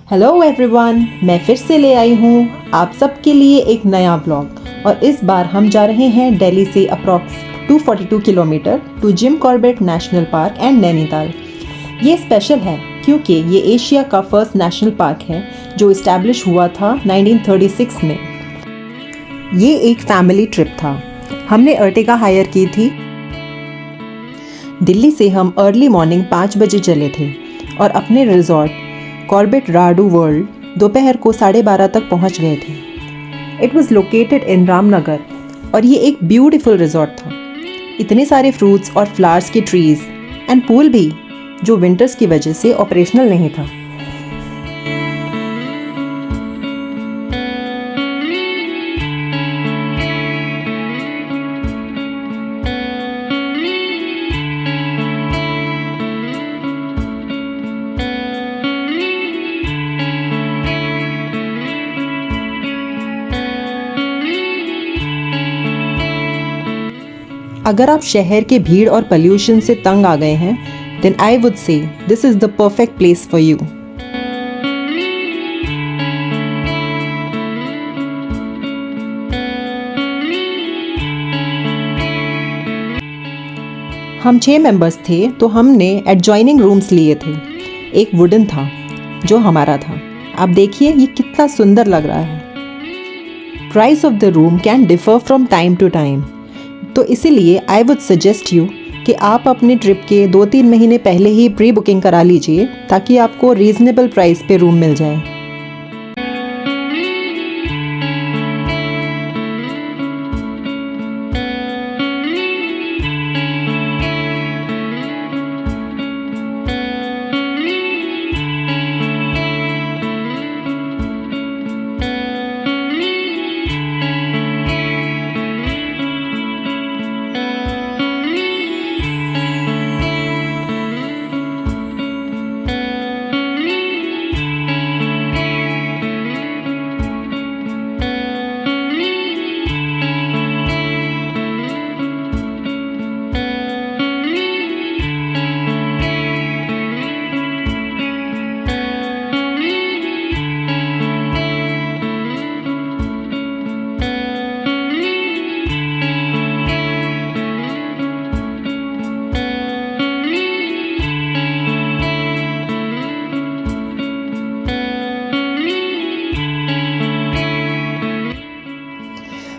Hello everyone, मैं फिर से ले आई हूँ आप सबके लिए एक नया ब्लॉग। और इस बार हम जा रहे हैं दिल्ली से approx 242 kilometre to Jim Corbett National Park and Nainital. ये स्पेशल है क्योंकि ये एशिया का फर्स्ट नेशनल पार्क है जो इस्टेब्लिश हुआ था 1936 में। ये एक फैमिली ट्रिप था। हमने अर्टिगा हायर की थी। दिल्ली से हम अर्ली मॉर्निंग 5 बजे चले थे और अपने रिजॉर्ट कॉर्बेट राडू वर्ल्ड दोपहर को 12:30 तक पहुंच गए थे। It was located in Ramnagar और ये एक ब्यूटीफुल रिजॉर्ट था। इतने सारे फ्रूट्स और फ्लावर्स के ट्रीज एंड पूल भी, जो विंटर्स की वजह से ऑपरेशनल नहीं था। अगर आप शहर के भीड़ और पोल्यूशन से तंग आ गए हैं, then I would say this is the perfect place for you. हम 6 मेंबर्स थे तो हमने एडजॉइनिंग रूम्स लिए थे। एक वुडन था जो हमारा था। आप देखिए ये कितना सुंदर लग रहा है। Price of the room can differ from time to time, तो इसीलिए आई वुड सजेस्ट यू कि आप अपने ट्रिप के 2-3 महीने पहले ही प्री बुकिंग करा लीजिए ताकि आपको रीजनेबल प्राइस पे रूम मिल जाए।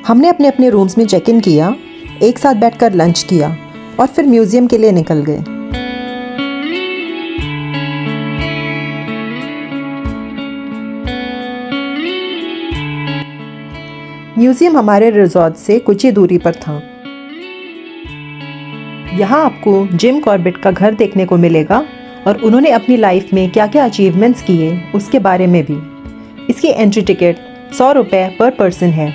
हमने अपने अपने रूम्स में चेक इन किया, एक साथ बैठकर लंच किया और फिर म्यूजियम के लिए निकल गए। म्यूजियम हमारे रिजॉर्ट से कुछ ही दूरी पर था। यहाँ आपको जिम कॉर्बेट का घर देखने को मिलेगा और उन्होंने अपनी लाइफ में क्या क्या अचीवमेंट्स किए उसके बारे में भी। इसकी एंट्री टिकट 100 रुपये पर पर्सन है।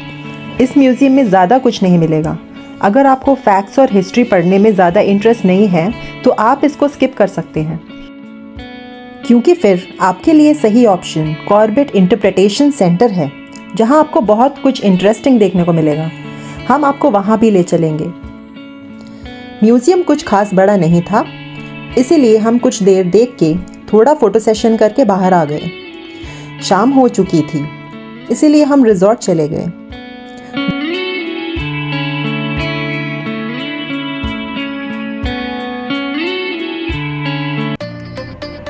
इस म्यूज़ियम में ज़्यादा कुछ नहीं मिलेगा। अगर आपको फैक्ट्स और हिस्ट्री पढ़ने में ज़्यादा इंटरेस्ट नहीं है तो आप इसको स्किप कर सकते हैं, क्योंकि फिर आपके लिए सही ऑप्शन कॉर्बेट इंटरप्रिटेशन सेंटर है जहां आपको बहुत कुछ इंटरेस्टिंग देखने को मिलेगा। हम आपको वहां भी ले चलेंगे। म्यूज़ियम कुछ खास बड़ा नहीं था, इसीलिए हम कुछ देर देख के थोड़ा फ़ोटो सेशन करके बाहर आ गए। शाम हो चुकी थी, इसीलिए हम रिजॉर्ट चले गए।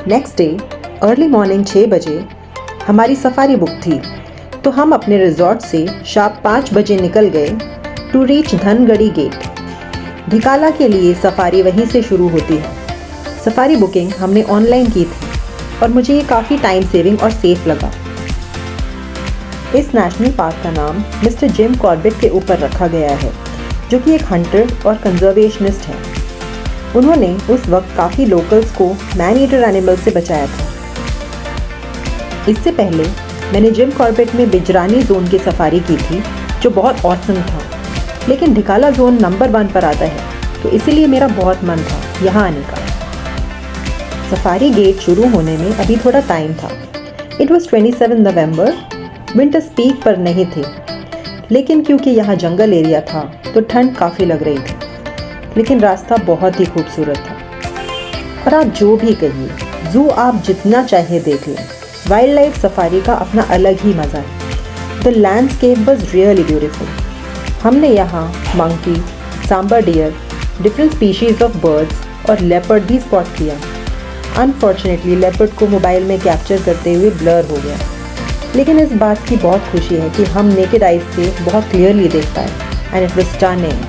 नेक्स्ट डे अर्ली मॉर्निंग 6 बजे हमारी सफारी बुक थी, तो हम अपने रिजॉर्ट से शार्प 5 बजे निकल गए to reach Dhangarhi gate. Dhikala के लिए सफारी वहीं से शुरू होती है। सफारी बुकिंग हमने ऑनलाइन की थी और मुझे ये काफ़ी टाइम सेविंग और सेफ लगा। इस नेशनल पार्क का नाम मिस्टर जिम कॉर्बेट के ऊपर रखा गया है, जो कि एक हंटर और कंजर्वेशनिस्ट है। उन्होंने उस वक्त काफ़ी लोकल्स को मैन ईटर एनिमल से बचाया था। इससे पहले मैंने जिम कॉर्बेट में बिजरानी जोन की सफारी की थी जो बहुत ऑसम था, लेकिन ढिकाला जोन नंबर 1 पर आता है, तो इसीलिए मेरा बहुत मन था यहाँ आने का। सफारी गेट शुरू होने में अभी थोड़ा टाइम था। It was 27 November. Winters peak पर नहीं थे, लेकिन क्योंकि यहाँ जंगल एरिया था तो ठंड काफ़ी लग रही थी, लेकिन रास्ता बहुत ही खूबसूरत था। और आप जो भी कहिए, ज़ू आप जितना चाहे देख लें, वाइल्ड लाइफ सफारी का अपना अलग ही मज़ा है। The landscape was really beautiful. हमने यहाँ monkey, sambar deer, different species of birds और लेपर्ड भी स्पॉट किया। अनफॉर्चुनेटली लेपर्ड को मोबाइल में कैप्चर करते हुए ब्लर हो गया, लेकिन इस बात की बहुत खुशी है कि हम नेकेड आइज से बहुत क्लियरली देख पाए एंड इट वाज स्टनिंग।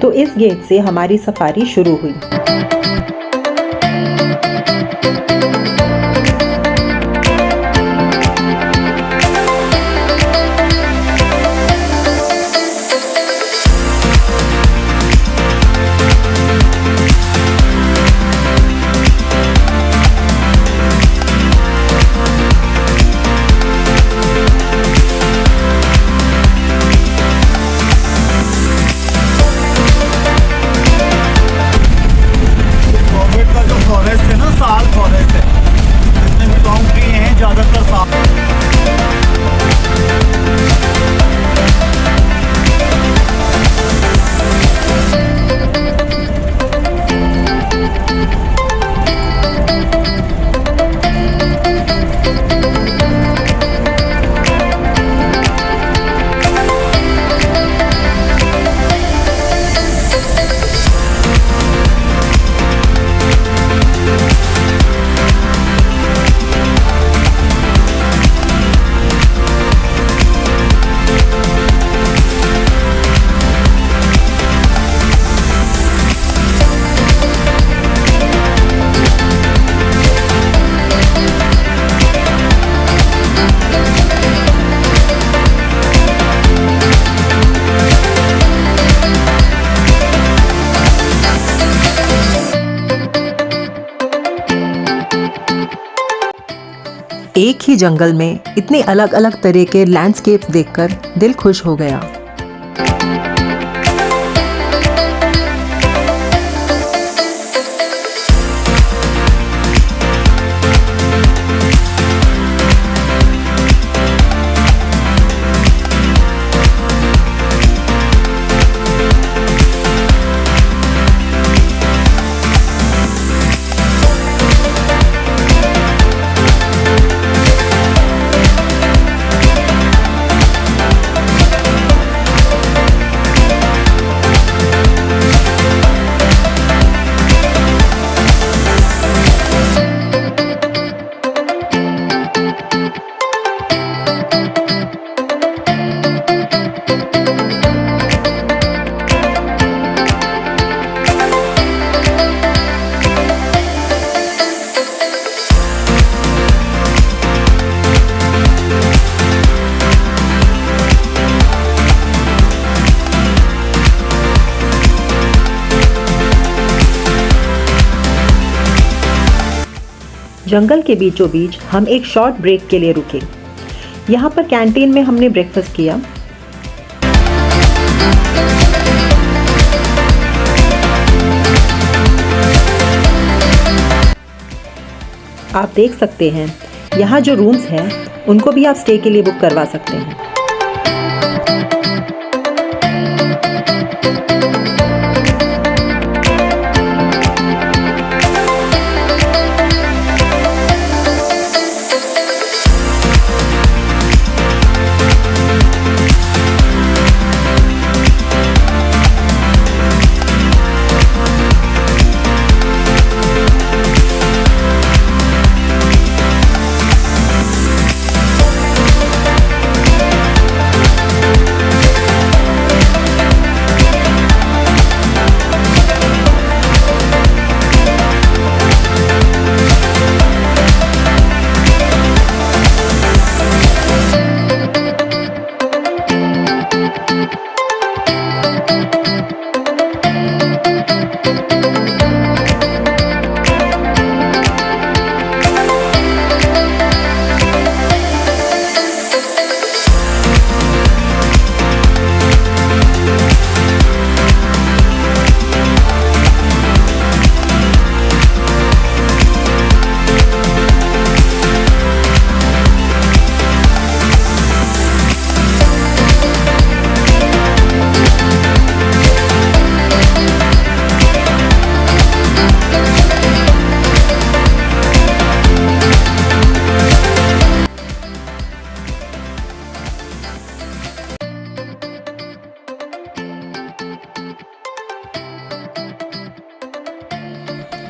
तो इस गेट से हमारी सफारी शुरू हुई। एक ही जंगल में इतने अलग अलग तरह के लैंडस्केप्स देखकर दिल खुश हो गया। जंगल के बीचों बीच हम एक शॉर्ट ब्रेक के लिए रुके। यहाँ पर कैंटीन में हमने ब्रेकफास्ट किया। आप देख सकते हैं यहाँ जो रूम्स हैं उनको भी आप स्टे के लिए बुक करवा सकते हैं।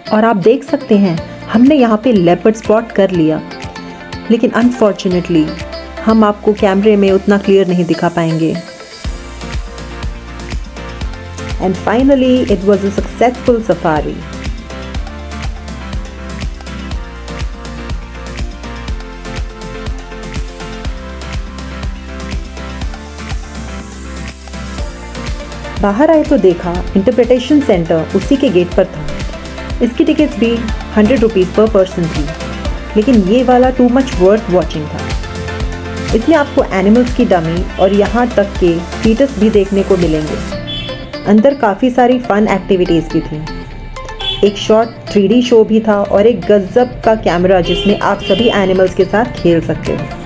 और आप देख सकते हैं हमने यहाँ पे लेपर्ड स्पॉट कर लिया, लेकिन अनफॉर्चुनेटली हम आपको कैमरे में उतना क्लियर नहीं दिखा पाएंगे। And finally it was a successful safari. बाहर आए तो देखा इंटरप्रिटेशन सेंटर उसी के गेट पर था। इसकी टिकट्स भी 100 रुपीज़ पर पर्सन थी, लेकिन ये वाला टू मच वर्थ वॉचिंग था। इसमें आपको एनिमल्स की डमी और यहाँ तक के फीटस भी देखने को मिलेंगे। अंदर काफ़ी सारी फ़न एक्टिविटीज़ भी थी। एक शॉर्ट 3D शो भी था और एक गज़ब का कैमरा जिसमें आप सभी एनिमल्स के साथ खेल सकते हो।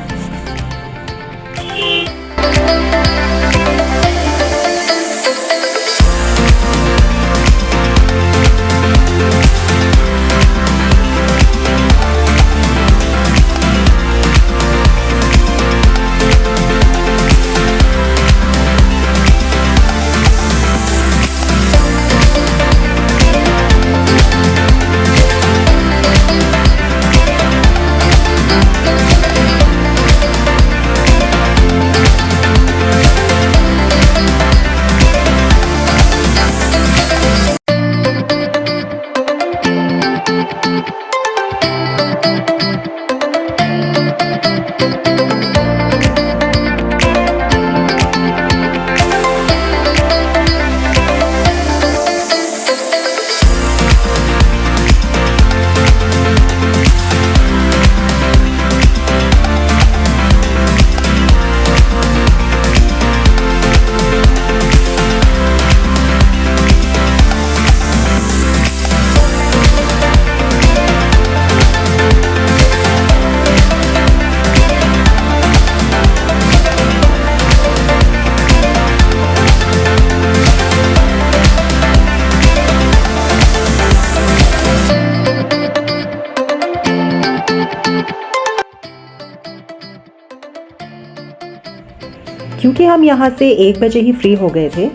क्योंकि हम यहाँ से 1 बजे ही फ्री हो गए थे,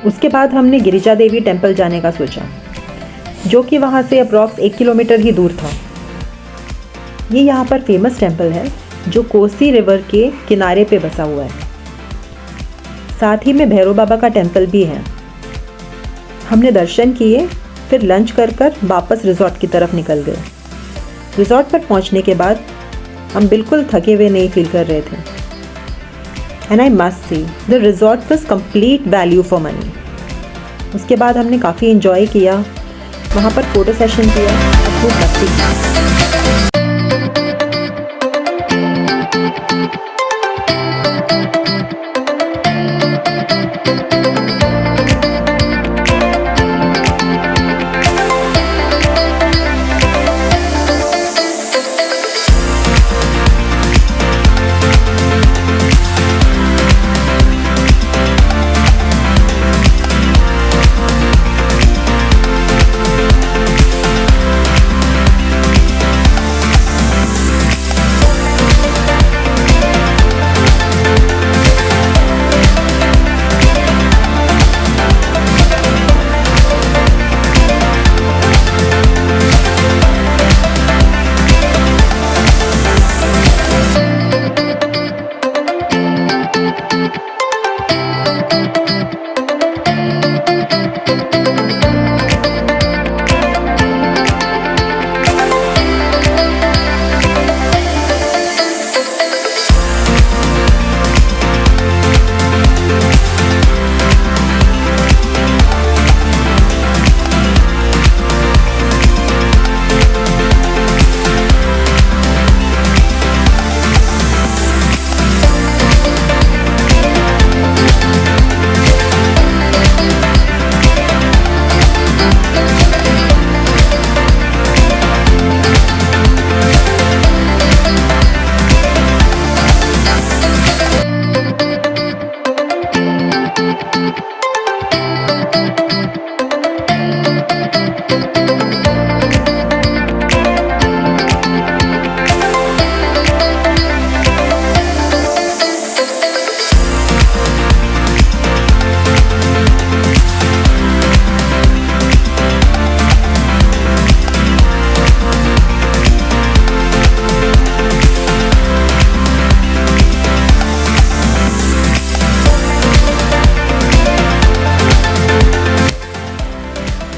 उसके बाद हमने गिरिजा देवी टेम्पल जाने का सोचा, जो कि वहाँ से अप्रॉक्स 1 किलोमीटर ही दूर था। ये यहाँ पर फेमस टेम्पल है जो कोसी रिवर के किनारे पे बसा हुआ है। साथ ही में भैरव बाबा का टेम्पल भी है। हमने दर्शन किए, फिर लंच कर वापस रिजॉर्ट की तरफ निकल गए। रिजॉर्ट पर पहुँचने के बाद हम बिल्कुल थके हुए नहीं फील कर रहे थे। And I must see the resort was complete value for money. उसके बाद हमने काफ़ी इन्जॉय किया, वहाँ पर फ़ोटो सेशन किया और खूब मस्ती की।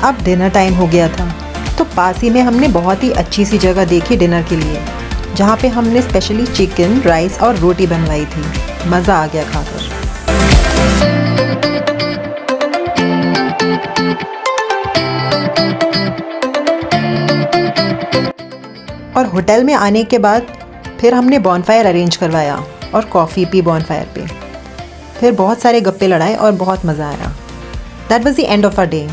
अब डिनर टाइम हो गया था, तो पास ही में हमने बहुत ही अच्छी सी जगह देखी डिनर के लिए, जहाँ पे हमने स्पेशली चिकन, राइस और रोटी बनवाई थी। मज़ा आ गया खाकर। और होटल में आने के बाद फिर हमने बॉनफायर अरेंज करवाया और कॉफ़ी पी बॉनफायर पे। फिर बहुत सारे गप्पे लड़ाए और बहुत मज़ा आया। That was the end of our day.